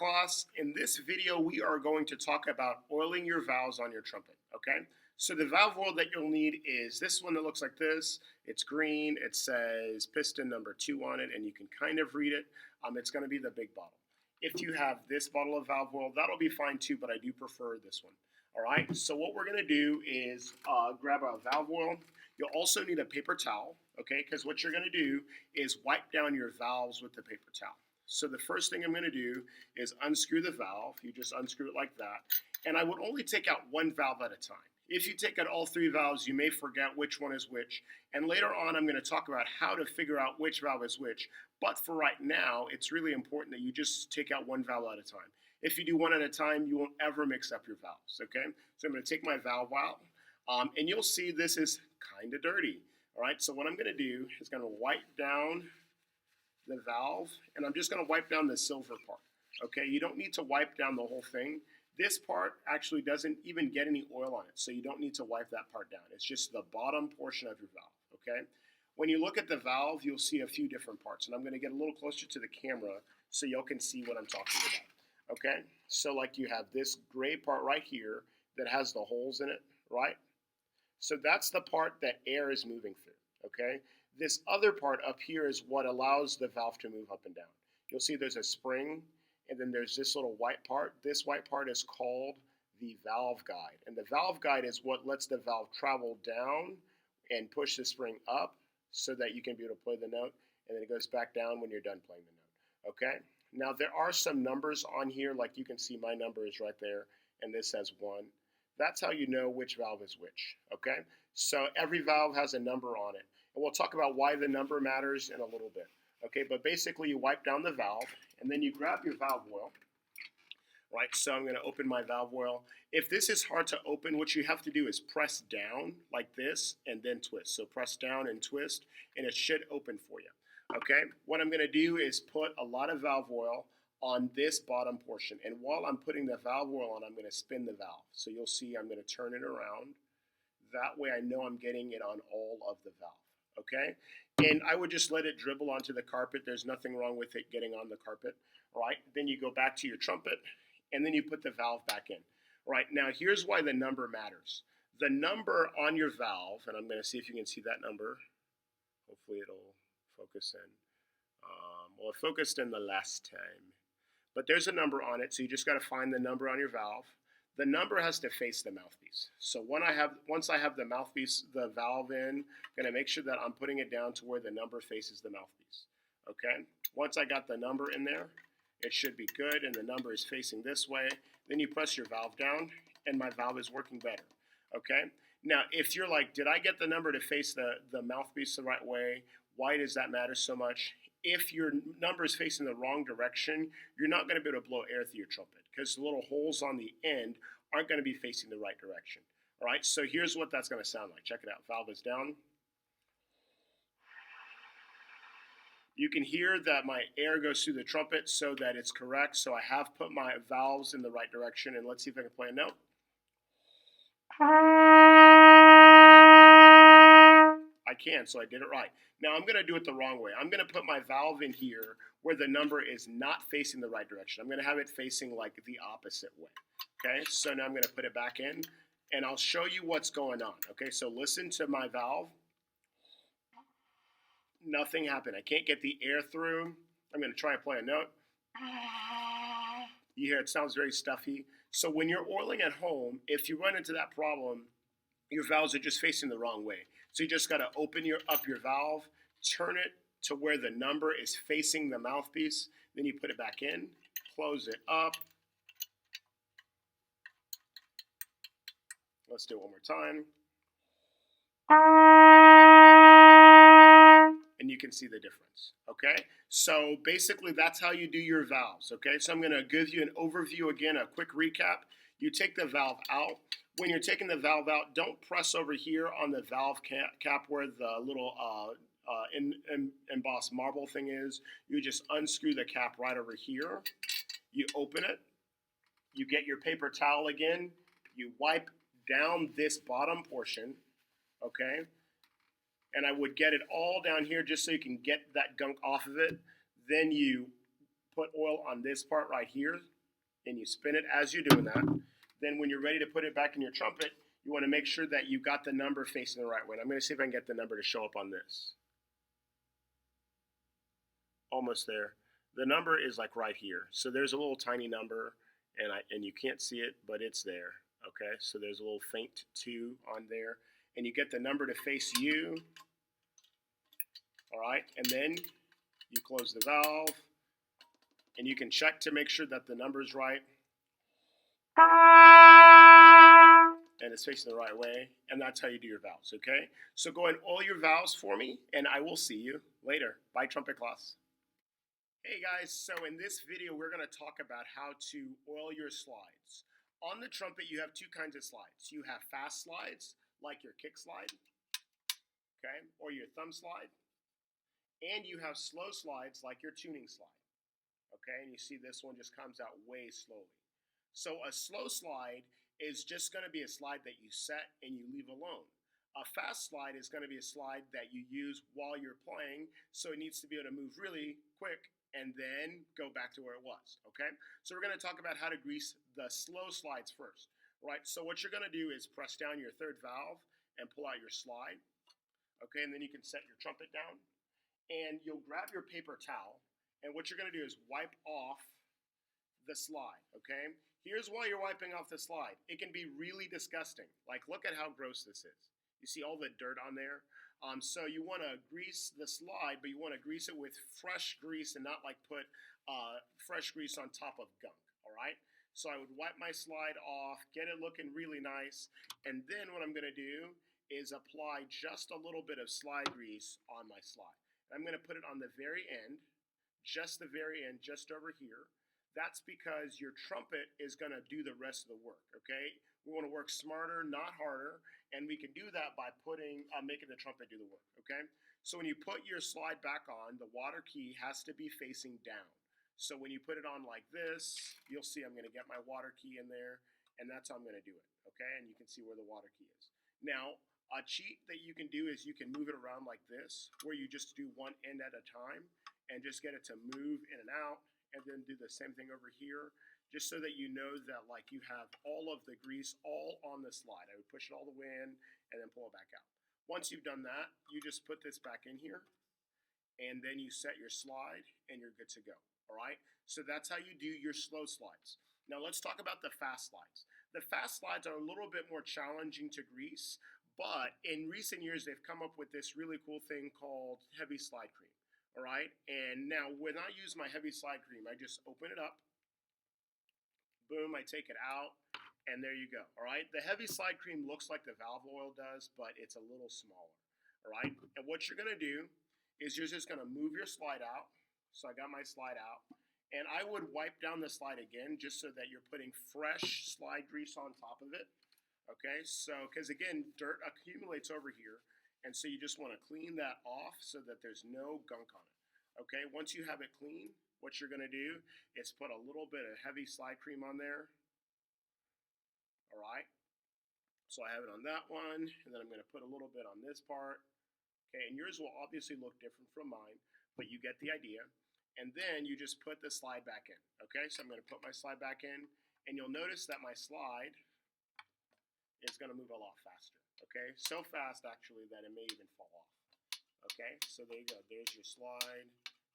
class. In this video, we are going to talk about oiling your valves on your trumpet, okay? So the valve oil that you'll need is this one that looks like this. It's green, it says piston number 2 on it, and you can kind of read it. It's gonna be the big bottle. If you have this bottle of valve oil, that'll be fine too, but I do prefer this one. All right, so what we're gonna do is grab our valve oil. You'll also need a paper towel, okay? Because what you're gonna do is wipe down your valves with the paper towel. So the first thing I'm going to do is unscrew the valve. You just unscrew it like that. And I would only take out one valve at a time. If you take out all 3 valves, you may forget which one is which. And later on, I'm going to talk about how to figure out which valve is which. But for right now, it's really important that you just take out one valve at a time. If you do one at a time, you won't ever mix up your valves, okay? So I'm going to take my valve out. And you'll see this is kind of dirty. All right, so what I'm going to do is going to wipe down the valve, and I'm just going to wipe down the silver part. Okay, you don't need to wipe down the whole thing. This part actually doesn't even get any oil on it, so you don't need to wipe that part down. It's just the bottom portion of your valve. Okay, when you look at the valve, you'll see a few different parts, and I'm going to get a little closer to the camera so y'all can see what I'm talking about. Okay, so like you have this gray part right here that has the holes in it, right? So that's the part that air is moving through. Okay. This other part up here is what allows the valve to move up and down. You'll see there's a spring, and then there's this little white part. This white part is called the valve guide. And the valve guide is what lets the valve travel down and push the spring up so that you can be able to play the note, and then it goes back down when you're done playing the note. Okay? Now there are some numbers on here, like you can see my number is right there, and this says 1. That's how you know which valve is which. Okay? So every valve has a number on it. And we'll talk about why the number matters in a little bit. Okay, but basically you wipe down the valve, and then you grab your valve oil. Right, so I'm going to open my valve oil. If this is hard to open, what you have to do is press down like this and then twist. So press down and twist, and it should open for you. Okay, what I'm going to do is put a lot of valve oil on this bottom portion. And while I'm putting the valve oil on, I'm going to spin the valve. So you'll see I'm going to turn it around. That way I know I'm getting it on all of the valve. Okay, and I would just let it dribble onto the carpet. There's nothing wrong with it getting on the carpet, right? Then you go back to your trumpet, and then you put the valve back in. Right, now here's why the number matters. The number on your valve, and I'm going to see if you can see that number. Hopefully it'll focus in. Well, it focused in the last time. But there's a number on it, so you just got to find the number on your valve. The number has to face the mouthpiece. So once I have the mouthpiece, the valve in, I'm going to make sure that I'm putting it down to where the number faces the mouthpiece. Okay? Once I got the number in there, it should be good, and the number is facing this way. Then you press your valve down, and my valve is working better. Okay? Now, if you're like, did I get the number to face the mouthpiece the right way? Why does that matter so much? If your number is facing the wrong direction, you're not going to be able to blow air through your trumpet because the little holes on the end aren't going to be facing the right direction. All right, so here's what that's going to sound like. Check it out. Valve is down. You can hear that my air goes through the trumpet so that it's correct. So I have put my valves in the right direction, and let's see if I can play a note. I can, so I did it right. Now I'm going to do it the wrong way. I'm going to put my valve in here where the number is not facing the right direction. I'm going to have it facing like the opposite way. Okay, so now I'm going to put it back in, and I'll show you what's going on. Okay, so listen to my valve. Nothing happened. I can't get the air through. I'm going to try and play a note. You hear it sounds very stuffy. So when you're oiling at home, if you run into that problem, your valves are just facing the wrong way. So you just got to open up your valve, turn it to where the number is facing the mouthpiece. Then you put it back in, close it up. Let's do it one more time. And you can see the difference, okay? So basically that's how you do your valves, okay? So I'm gonna give you an overview again, a quick recap. You take the valve out. When you're taking the valve out, don't press over here on the valve cap where the little embossed marble thing is. You just unscrew the cap right over here. You open it. You get your paper towel again. You wipe down this bottom portion, okay? And I would get it all down here just so you can get that gunk off of it. Then you put oil on this part right here, and you spin it as you're doing that. Then when you're ready to put it back in your trumpet, you want to make sure that you got the number facing the right way. And I'm going to see if I can get the number to show up on this. Almost there. The number is like right here. So there's a little tiny number, and you can't see it, but it's there. Okay, so there's a little faint 2 on there, and you get the number to face you. All right, and then you close the valve, and you can check to make sure that the number is right, and it's facing the right way, and that's how you do your valves. Okay, so go and oil your valves for me, and I will see you later. Bye, trumpet class. Hey guys, so in this video we're going to talk about how to oil your slides. On the trumpet you have 2 kinds of slides. You have fast slides, like your kick slide, okay, or your thumb slide, and you have slow slides like your tuning slide, okay, and you see this one just comes out way slowly. So a slow slide is just going to be a slide that you set and you leave alone. A fast slide is going to be a slide that you use while you're playing, so it needs to be able to move really quick and then go back to where it was, okay? So we're going to talk about how to grease the slow slides first, right? So what you're going to do is press down your 3rd valve and pull out your slide, okay? And then you can set your trumpet down, and you'll grab your paper towel, and what you're going to do is wipe off the slide, okay? Here's why you're wiping off the slide. It can be really disgusting. Like, look at how gross this is. You see all the dirt on there? So you want to grease the slide, but you want to grease it with fresh grease and not like put fresh grease on top of gunk, all right? So I would wipe my slide off, get it looking really nice, and then what I'm going to do is apply just a little bit of slide grease on my slide. I'm going to put it on the very end, just the very end, just over here. That's because your trumpet is going to do the rest of the work, okay? We want to work smarter, not harder, and we can do that by making the trumpet do the work, okay? So when you put your slide back on, the water key has to be facing down. So when you put it on like this, you'll see I'm going to get my water key in there, and that's how I'm going to do it, okay? And you can see where the water key is. Now, a cheat that you can do is you can move it around like this, where you just do one end at a time and just get it to move in and out, and then do the same thing over here, just so that you know that like you have all of the grease all on the slide. I would push it all the way in and then pull it back out. Once you've done that, you just put this back in here, and then you set your slide, and you're good to go, all right? So that's how you do your slow slides. Now let's talk about the fast slides. The fast slides are a little bit more challenging to grease, but in recent years they've come up with this really cool thing called heavy slide cream. All right, and now when I use my heavy slide cream, I just open it up, boom, I take it out, and there you go. All right, the heavy slide cream looks like the valve oil does, but it's a little smaller. All right, and what you're going to do is you're just going to move your slide out. So I got my slide out, and I would wipe down the slide again just so that you're putting fresh slide grease on top of it. Okay, so because again, dirt accumulates over here. And so you just want to clean that off so that there's no gunk on it. Okay, once you have it clean, what you're going to do is put a little bit of heavy slide cream on there. All right, so I have it on that one, and then I'm going to put a little bit on this part. Okay, and yours will obviously look different from mine, but you get the idea. And then you just put the slide back in. Okay, so I'm going to put my slide back in, and you'll notice that my slide is going to move a lot faster. Okay, so fast actually that it may even fall off. Okay, so there you go. There's your slide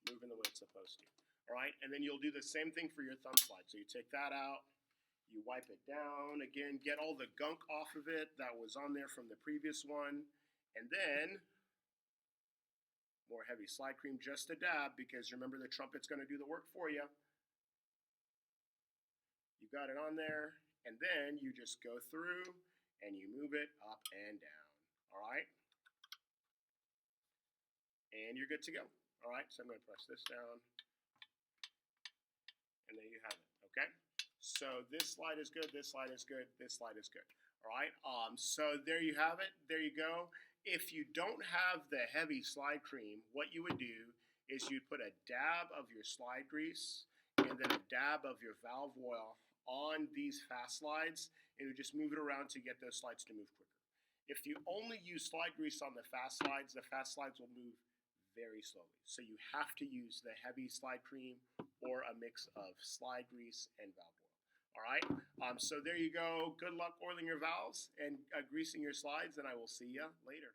moving the way it's supposed to. All right, and then you'll do the same thing for your thumb slide. So you take that out, you wipe it down, again, get all the gunk off of it that was on there from the previous one, and then more heavy slide cream, just a dab, because remember the trumpet's going to do the work for you. You got it on there, and then you just go through and you move it up and down, all right? And you're good to go, all right? So I'm going to press this down, and there you have it, okay? So this slide is good, this slide is good, this slide is good, all right? So there you have it, there you go. If you don't have the heavy slide cream, what you would do is you'd put a dab of your slide grease and then a dab of your valve oil on these fast slides, and you just move it around to get those slides to move quicker. If you only use slide grease on the fast slides will move very slowly. So you have to use the heavy slide cream or a mix of slide grease and valve oil. All right, so there you go. Good luck oiling your valves and greasing your slides, and I will see you later.